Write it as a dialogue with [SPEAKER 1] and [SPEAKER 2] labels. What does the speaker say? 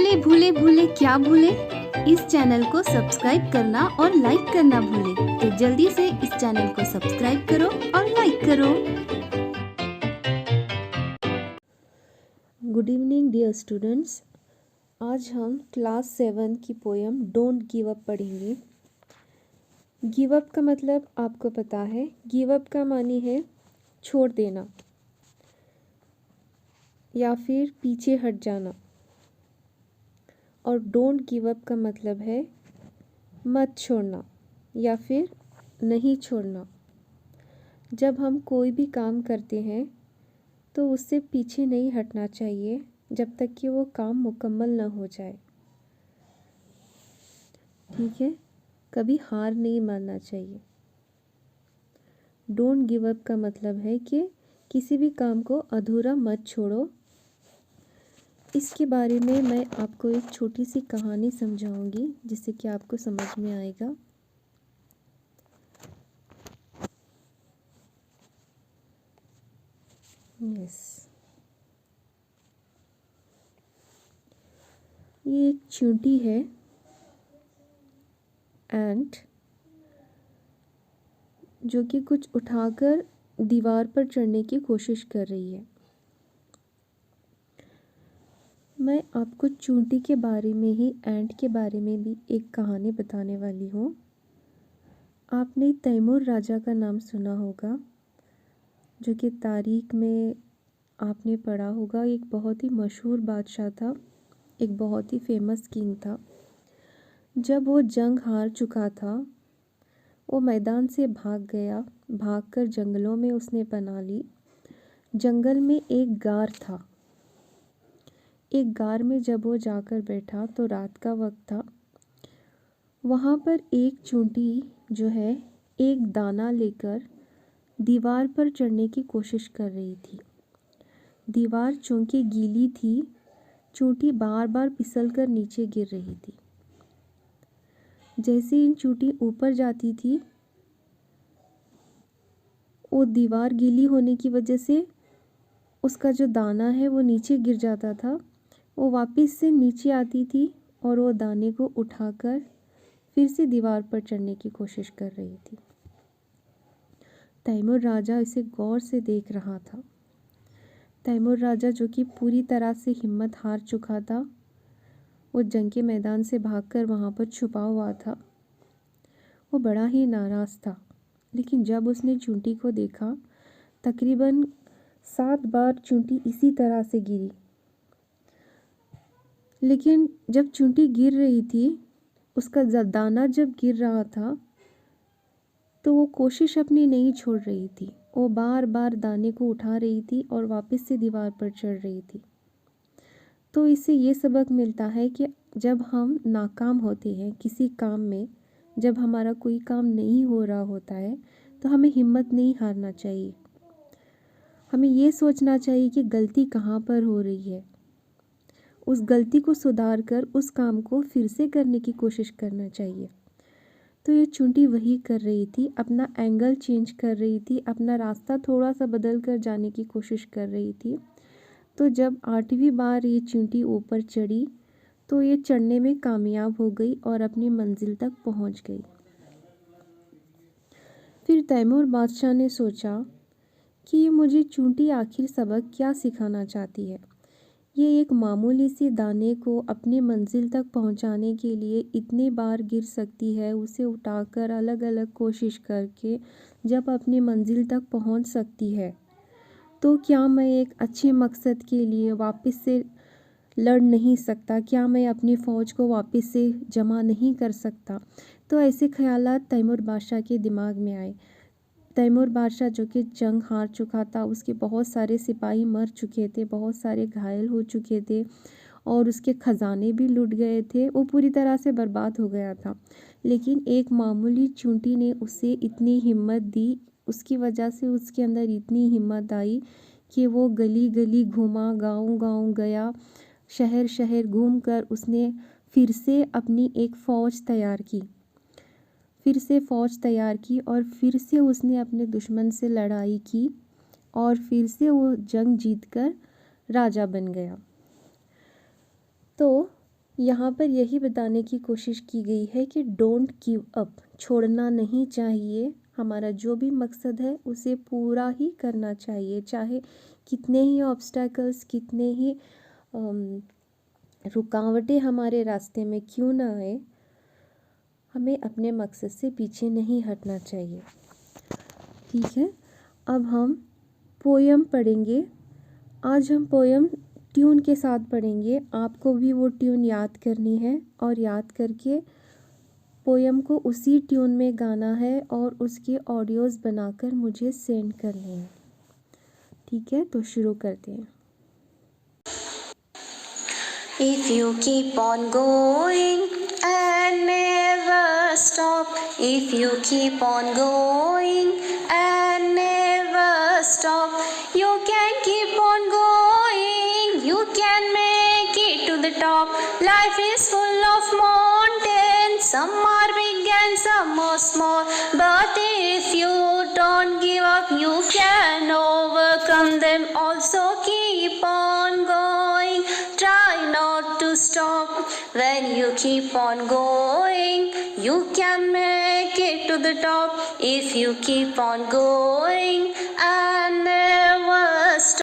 [SPEAKER 1] भूले भूले भूले क्या भूले, इस चैनल को सब्सक्राइब करना और लाइक करना भूले। तो जल्दी से इस चैनल को सब्सक्राइब करो और लाइक करो।
[SPEAKER 2] Good evening dear students. आज हम क्लास 7 की पोएम डोंट गिव अप पढ़ेंगे। गिव अप का मतलब आपको पता है। गिव अप का मानी है छोड़ देना या फिर पीछे हट जाना, और डोंट गिव अप का मतलब है मत छोड़ना या फिर नहीं छोड़ना। जब हम कोई भी काम करते हैं तो उससे पीछे नहीं हटना चाहिए जब तक कि वो काम मुकम्मल ना हो जाए। ठीक है, कभी हार नहीं मानना चाहिए। डोंट गिव अप का मतलब है कि किसी भी काम को अधूरा मत छोड़ो। इसके बारे में मैं आपको एक छोटी सी कहानी समझाऊंगी जिससे कि आपको समझ में आएगा। ये एक चींटी है एंट जो कि कुछ उठाकर दीवार पर चढ़ने की कोशिश कर रही है। मैं आपको चींटी के बारे में ही एंट के बारे में भी एक कहानी बताने वाली हूँ। आपने तैमूर राजा का नाम सुना होगा, जो कि तारीख में आपने पढ़ा होगा। एक बहुत ही मशहूर बादशाह था, एक बहुत ही फेमस किंग था। जब वो जंग हार चुका था, वो मैदान से भाग गया। भागकर जंगलों में उसने पनाह ली। जंगल में एक गार था। एक गार में जब वो जाकर बैठा तो रात का वक्त था। वहाँ पर एक चींटी जो है एक दाना लेकर दीवार पर चढ़ने की कोशिश कर रही थी। दीवार चूंकि गीली थी, चींटी बार बार फिसलकर नीचे गिर रही थी। जैसे ही चींटी ऊपर जाती थी, वो दीवार गीली होने की वजह से उसका जो दाना है वो नीचे गिर जाता था। वो वापस से नीचे आती थी और वो दाने को उठाकर फिर से दीवार पर चढ़ने की कोशिश कर रही थी। तैमूर राजा इसे गौर से देख रहा था। तैमूर राजा जो कि पूरी तरह से हिम्मत हार चुका था, वो जंग के मैदान से भागकर वहाँ पर छुपा हुआ था। वो बड़ा ही नाराज़ था। लेकिन जब उसने चींटी को देखा, तकरीबन 7 बार चींटी इसी तरह से गिरी। लेकिन जब चींटी गिर रही थी, उसका दाना जब गिर रहा था, तो वो कोशिश अपनी नहीं छोड़ रही थी। वो बार बार दाने को उठा रही थी और वापस से दीवार पर चढ़ रही थी। तो इससे ये सबक मिलता है कि जब हम नाकाम होते हैं किसी काम में, जब हमारा कोई काम नहीं हो रहा होता है, तो हमें हिम्मत नहीं हारना चाहिए। हमें ये सोचना चाहिए कि गलती कहाँ पर हो रही है, उस गलती को सुधार कर उस काम को फिर से करने की कोशिश करना चाहिए। तो ये चींटी वही कर रही थी, अपना एंगल चेंज कर रही थी, अपना रास्ता थोड़ा सा बदल कर जाने की कोशिश कर रही थी। तो जब 8वीं बार ये चींटी ऊपर चढ़ी तो ये चढ़ने में कामयाब हो गई और अपनी मंजिल तक पहुंच गई। फिर तैमूर बादशाह ने सोचा कि ये मुझे चींटी आखिर सबक क्या सिखाना चाहती है। ये एक मामूली सी दाने को अपनी मंजिल तक पहुंचाने के लिए इतनी बार गिर सकती है, उसे उठाकर अलग अलग कोशिश करके जब अपनी मंजिल तक पहुंच सकती है, तो क्या मैं एक अच्छे मकसद के लिए वापस से लड़ नहीं सकता? क्या मैं अपनी फ़ौज को वापस से जमा नहीं कर सकता? तो ऐसे ख्यालात तैमूर बादशाह के दिमाग में आए। तैमूर बादशाह जो कि जंग हार चुका था, उसके बहुत सारे सिपाही मर चुके थे, बहुत सारे घायल हो चुके थे और उसके ख़जाने भी लूट गए थे। वो पूरी तरह से बर्बाद हो गया था। लेकिन एक मामूली चींटी ने उसे इतनी हिम्मत दी, उसकी वजह से उसके अंदर इतनी हिम्मत आई कि वो गली गली घूमा, गांव गांव गया, शहर शहर घूमकर उसने फिर से अपनी एक फ़ौज तैयार की। और फिर से उसने अपने दुश्मन से लड़ाई की और फिर से वो जंग जीतकर राजा बन गया। तो यहाँ पर यही बताने की कोशिश की गई है कि डोंट गिव अप, छोड़ना नहीं चाहिए। हमारा जो भी मकसद है उसे पूरा ही करना चाहिए, चाहे कितने ही ऑब्स्टैकल्स, कितने ही रुकावटें हमारे रास्ते में क्यों ना आए, हमें अपने मकसद से पीछे नहीं हटना चाहिए। ठीक है, अब हम पोयम पढ़ेंगे। आज हम पोयम ट्यून के साथ पढ़ेंगे। आपको भी वो ट्यून याद करनी है और याद करके पोयम को उसी ट्यून में गाना है और उसके ऑडियोज़ बनाकर मुझे सेंड करने हैं। ठीक है, तो शुरू करते हैं।
[SPEAKER 3] If you keep on going and never stop, if you keep on going and never stop, you can keep on going, you can make it to the top. Life is full of mountains, some are big and some are small, but if you don't give up, you can overcome them. Also keep on going, try not to stop. When you keep on going, you can make it to the top. If you keep on going and